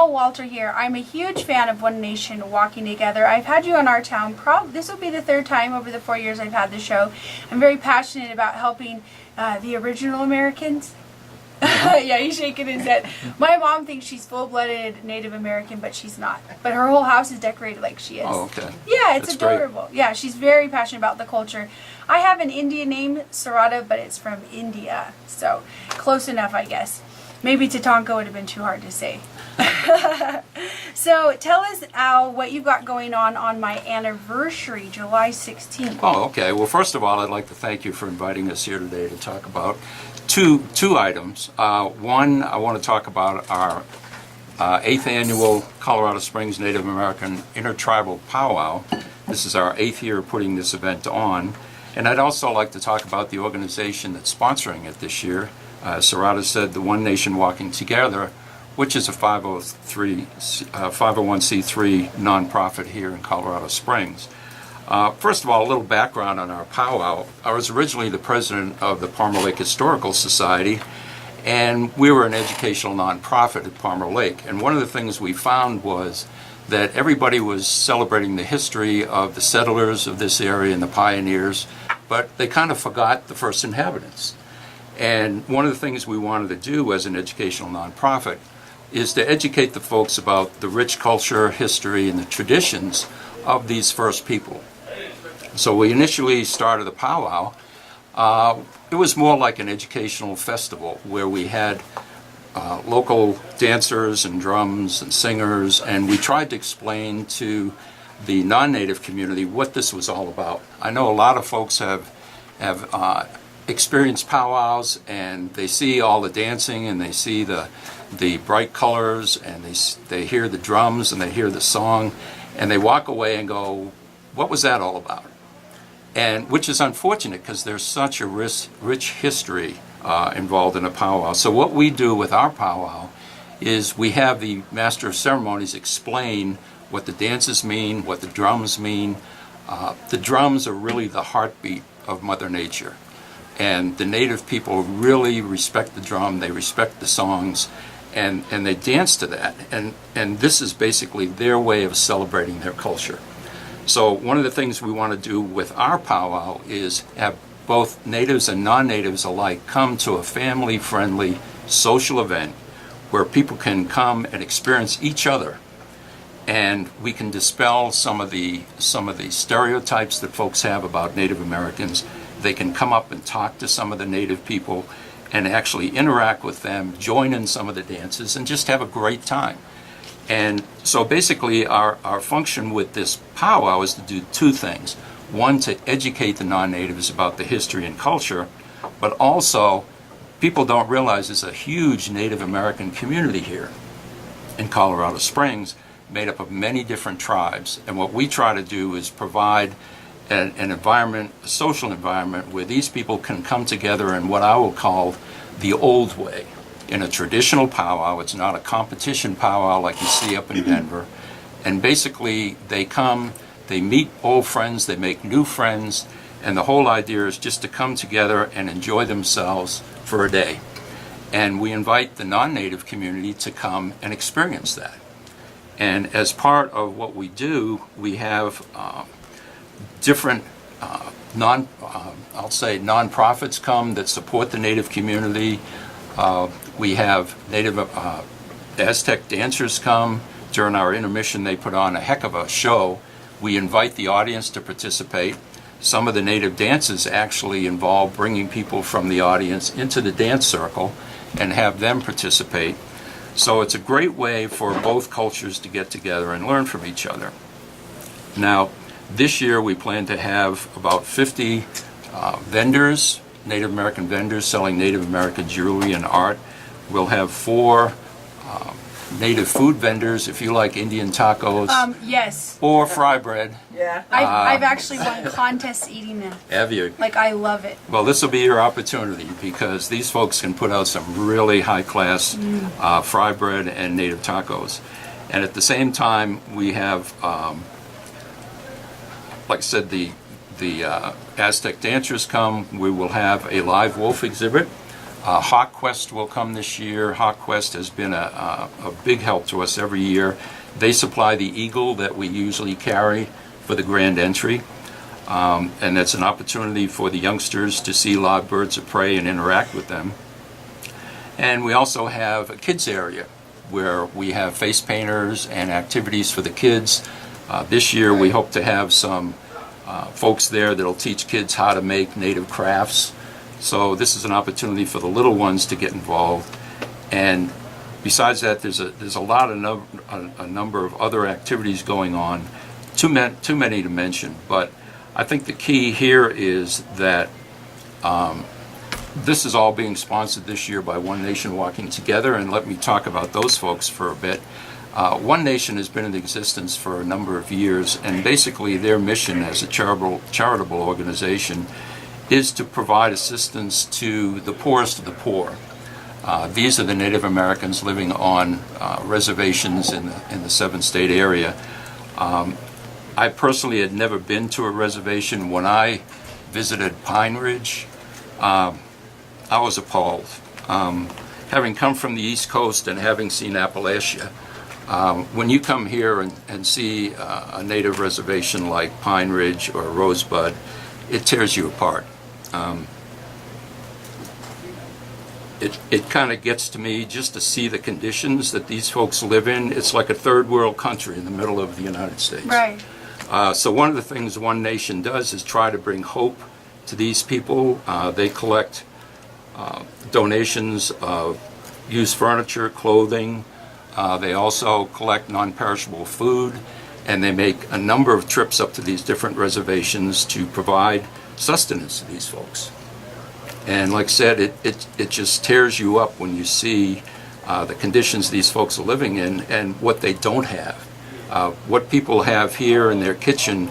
Nicole Walter here. I'm a huge fan of One Nation Walking Together. I've had you on our town. This will be the third time over the 4 years I've had the show. I'm very passionate about helping the original Americans. Yeah, he's shaking his head. My mom thinks she's full-blooded Native American, but she's not. But her whole house is decorated like she is. Oh, okay. Yeah, it's That's adorable. Great. Yeah, she's very passionate about the culture. I have an Indian name, Sarada, but it's from India. So, close enough, I guess. Maybe Tatanka would have been too hard to say. So, tell us, Al, what you've got going on my anniversary, July 16th. Oh, okay. Well, first of all, I'd like to thank you for inviting us here today to talk about two items. One, I want to talk about our 8th annual Colorado Springs Native American Intertribal Powwow. This is our 8th year of putting this event on. And I'd also like to talk about the organization that's sponsoring it this year. Sarada said the One Nation Walking Together, which is a 501c3 nonprofit here in Colorado Springs. First of all, a little background on our powwow. I was originally the president of the Palmer Lake Historical Society, and we were an educational nonprofit at Palmer Lake. And one of the things we found was that everybody was celebrating the history of the settlers of this area and the pioneers, but they kind of forgot the first inhabitants. And one of the things we wanted to do as an educational nonprofit is to educate the folks about the rich culture, history, and the traditions of these first people. So we initially started the powwow. It was more like an educational festival where we had local dancers and drums and singers, and we tried to explain to the non-native community what this was all about. I know a lot of folks have experienced powwows, and they see all the dancing and they see the bright colors, and they hear the drums and they hear the song, and they walk away and go, what was that all about? And which is unfortunate because there's such a rich history involved in a powwow. So what we do with our powwow is we have the Master of Ceremonies explain what the dances mean, what the drums mean. The drums are really the heartbeat of Mother Nature. And the native people really respect the drum, they respect the songs, and they dance to that. And this is basically their way of celebrating their culture. So one of the things we want to do with our powwow is have both natives and non-natives alike come to a family-friendly social event where people can come and experience each other, and we can dispel some of the stereotypes that folks have about Native Americans. They can come up and talk to some of the native people and actually interact with them, join in some of the dances, and just have a great time. And so basically our function with this powwow is to do two things. One, to educate the non-natives about the history and culture, but also people don't realize there's a huge Native American community here in Colorado Springs made up of many different tribes. And what we try to do is provide an environment, a social environment, where these people can come together in what I will call the old way. In a traditional powwow, it's not a competition powwow like you see up in Denver. And basically, they come, they meet old friends, they make new friends, and the whole idea is just to come together and enjoy themselves for a day. And we invite the non-native community to come and experience that. And as part of what we do, we have different I'll say nonprofits come that support the native community. We have native Aztec dancers come. During our intermission, they put on a heck of a show. We invite the audience to participate. Some of the native dances actually involve bringing people from the audience into the dance circle and have them participate. So it's a great way for both cultures to get together and learn from each other. Now, this year we plan to have about 50 vendors, Native American vendors selling Native American jewelry and art. We'll have 4 native food vendors, if you like Indian tacos. Yes. Or fry bread. Yeah. I've actually won contests eating them. Have you? Like, I love it. Well, this will be your opportunity because these folks can put out some really high-class fry bread and native tacos. And at the same time, we have, like I said, the Aztec dancers come. We will have a live wolf exhibit. HawkQuest will come this year. HawkQuest has been a big help to us every year. They supply the eagle that we usually carry for the grand entry. And that's an opportunity for the youngsters to see live birds of prey and interact with them. And we also have a kids area where we have face painters and activities for the kids. This year we hope to have some folks there that'll teach kids how to make native crafts. So this is an opportunity for the little ones to get involved. And besides that, there's a lot of a number of other activities going on. Too many to mention, but I think the key here is that this is all being sponsored this year by One Nation Walking Together, and let me talk about those folks for a bit. One Nation has been in existence for a number of years, and basically their mission as a charitable organization is to provide assistance to the poorest of the poor. These are the Native Americans living on reservations in the 7-state area. I personally had never been to a reservation. When I visited Pine Ridge, I was appalled. Having come from the East Coast and having seen Appalachia, when you come here and see a native reservation like Pine Ridge or Rosebud, it tears you apart. It kind of gets to me just to see the conditions that these folks live in. It's like a third world country in the middle of the United States. Right. So one of the things One Nation does is try to bring hope to these people. They collect donations of used furniture, clothing. They also collect non-perishable food, and they make a number of trips up to these different reservations to provide sustenance to these folks. And like I said, it just tears you up when you see the conditions these folks are living in and what they don't have. What people have here in their kitchen,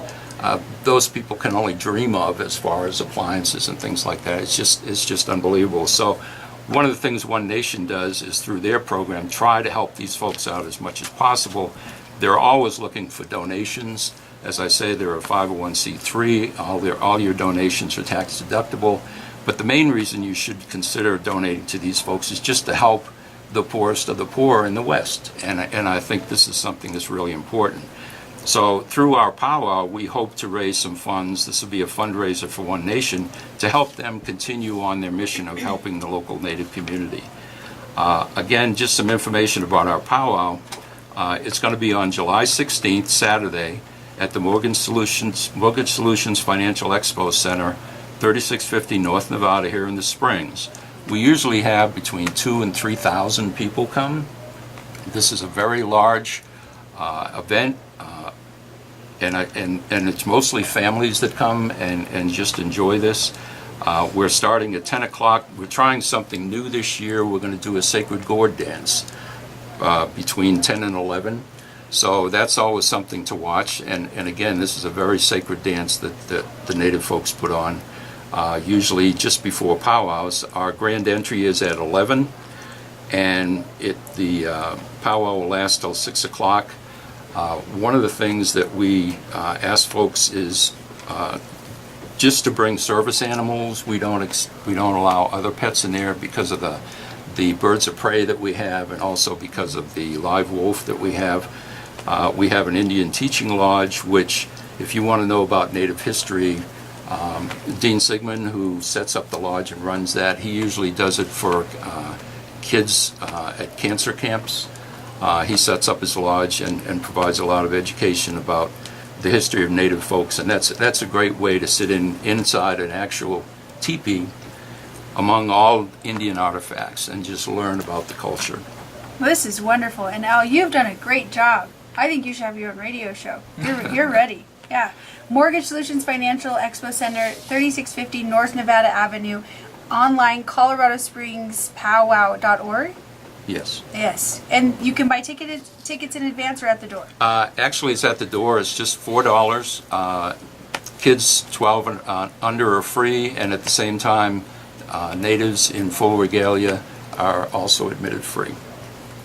those people can only dream of as far as appliances and things like that. It's just unbelievable. So one of the things One Nation does is through their program try to help these folks out as much as possible. They're always looking for donations. As I say, they're a 501c3. All your donations are tax deductible. But the main reason you should consider donating to these folks is just to help the poorest of the poor in the West. And I think this is something that's really important. So through our powwow, we hope to raise some funds. This will be a fundraiser for One Nation to help them continue on their mission of helping the local Native community. Again, just some information about our powwow. It's going to be on July 16th, Saturday, at the Mortgage Solutions Financial Expo Center, 3650 North Nevada here in the Springs. We usually have between 2,000 and 3,000 people come. This is a very large event, and it's mostly families that come and just enjoy this. We're starting at 10 o'clock. We're trying something new this year. We're going to do a sacred gourd dance between 10 and 11. So that's always something to watch. And again, this is a very sacred dance that the Native folks put on. Usually just before powwows. Our grand entry is at 11, and the powwow will last till 6 o'clock. One of the things that we ask folks is just to bring service animals. We don't allow other pets in there because of the birds of prey that we have, and also because of the live wolf that we have. We have an Indian teaching lodge, which, if you want to know about Native history, Dean Sigmund, who sets up the lodge and runs that, he usually does it for kids at cancer camps. He sets up his lodge and provides a lot of education about the history of Native folks, and that's a great way to sit inside an actual teepee among all Indian artifacts and just learn about the culture. Well, this is wonderful, and Al, you've done a great job. I think you should have your own radio show. You're ready. Yeah. Mortgage Solutions Financial Expo Center, 3650 North Nevada Avenue. Online, coloradosprings.powwow.org. Yes. Yes. And you can buy tickets in advance or at the door? Actually, it's at the door. It's just $4. Kids 12 and under are free, and at the same time, natives in full regalia are also admitted free.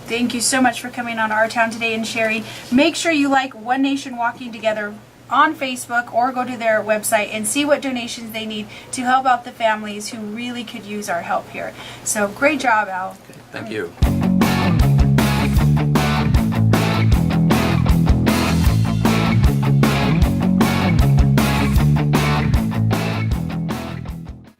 Thank you so much for coming on Our Town today and sharing. Make sure you like One Nation Walking Together on Facebook or go to their website and see what donations they need to help out the families who really could use our help here. So great job, Al. Thank you.